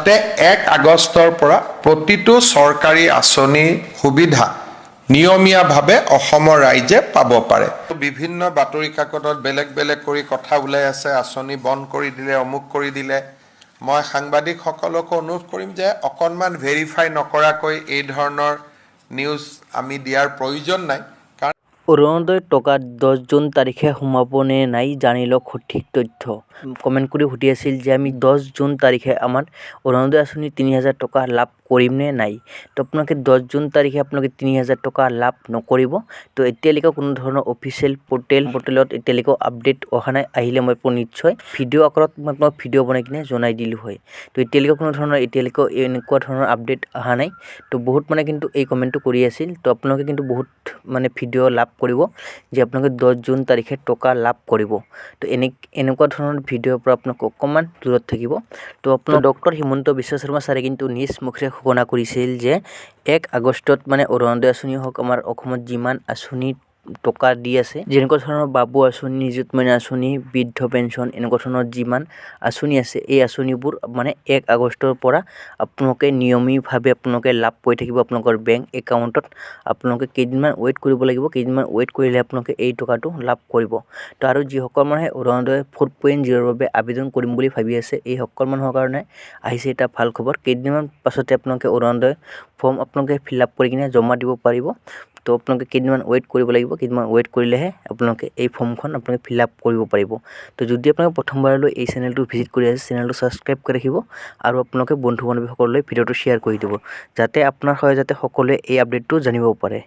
যাতে 1 আগষ্টৰ পৰা প্ৰতিটো চৰকাৰী আঁচনিৰ সুবিধা নিয়মীয়াভাৱে অসমৰ ৰাইজে পাব পাৰে। বিভিন্ন বাতৰি কাকতত বেলেগ বেলেগ কৰি কথা ওলাই আছে, আঁচনি বন্ধ কৰি দিলে, অমুক কৰি দিলে। মই সাংবাদিকসকলকো অনুৰোধ কৰিম যে অকণমান ভেৰিফাই নকৰাকৈ এই ধৰণৰ নিউজ আমি দিয়াৰ প্ৰয়োজন নাই। অৰুণোদয় টকা 10 জুন তাৰিখে সোমাব নে নাই জানি লওক সঠিক তথ্য। কমেণ্ট কৰি সুধি আছিল যে আমি 10 জুন তাৰিখে আমাৰ অৰুণোদয় আঁচনি 3000 টকা লাভ কৰিম নে নাই। তো আপোনালোকে 10 জুন তাৰিখে আপোনালোকে 3000 টকা লাভ নকৰিব। তো এতিয়ালৈকে কোনো ধৰণৰ অফিচিয়েল পৰ্টেলত এতিয়ালৈকে আপডেট অহা নাই। আহিলে মই নিশ্চয় ভিডিঅ' আকাৰত মই আপোনাক ভিডিঅ' বনাই কিনে জনাই দিলোঁ হয়। তো এতিয়ালৈকে কোনো ধৰণৰ এনেকুৱা ধৰণৰ আপডেট অহা নাই। তো বহুত মানে কিন্তু এই কমেণ্টটো কৰি আছিল। তো আপোনালোকে কিন্তু বহুত মানে ভিডিঅ' লাভ কৰিব যে আপোনালোকে 10 জুন তাৰিখে টকা লাভ কৰিব। তো এনেকুৱা ধৰণৰ ভিডিঅ'ৰ পৰা আপোনালোক অকণমান দূৰত থাকিব। তো আপোনাৰ ডক্টৰ হিমন্ত বিশ্ব শৰ্মা ছাৰে কিন্তু নিজ মুখেৰে ঘোষণা কৰিছিল যে 1 আগষ্টত মানে অৰুণোদয় আঁচনি হওক, আমাৰ অসমত যিমান আঁচনি টকা দি আছে, যেনেকুৱা ধৰণৰ বাবু আঁচনি, নিযুত মইনা আঁচনি, বৃদ্ধ পেঞ্চন, এনেকুৱা ধৰণৰ যিমান আঁচনি আছে, এই আঁচনিবোৰ মানে 1 আগষ্টৰ পৰা আপোনালোকে নিয়মীয়াভাৱে আপোনালোকে লাভ কৰি থাকিব আপোনালোকৰ বেংক একাউণ্টত। আপোনালোকে কেইদিনমান ৱেইট কৰিব লাগিব, কেইদিনমান ৱেইট কৰিলে আপোনালোকে এই টকাটো লাভ কৰিব। তো আৰু যিসকল মানুহে অৰুণোদয় 4.0ৰ বাবে আবেদন কৰিম বুলি ভাবি আছে, এই সকল মানুহৰ কাৰণে আহিছে এটা ভাল খবৰ। কেইদিনমান পাছতে আপোনালোকে অৰুণোদয় ফৰ্ম আপোনালোকে ফিল আপ কৰি কিনে জমা দিব পাৰিব। তো আপোনালোকে কেইদিনমান ৱেইট কৰিব লাগিব, কেইদিনমান ৱেইট কৰিলেহে আপোনালোকে এই ফৰ্মখন আপোনালোকে ফিল আপ কৰিব পাৰিব। তো যদি আপোনালোকে প্ৰথমবাৰলৈ এই চেনেলটো ভিজিট কৰি আছে, চেনেলটো ছাবস্ক্ৰাইব কৰি ৰাখিব আৰু আপোনালোকে বন্ধু বান্ধৱীসকললৈ ভিডিঅ'টো শ্বেয়াৰ কৰি দিব, যাতে আপোনাৰ হয় যাতে সকলোৱে এই আপডেটটো জানিব পাৰে।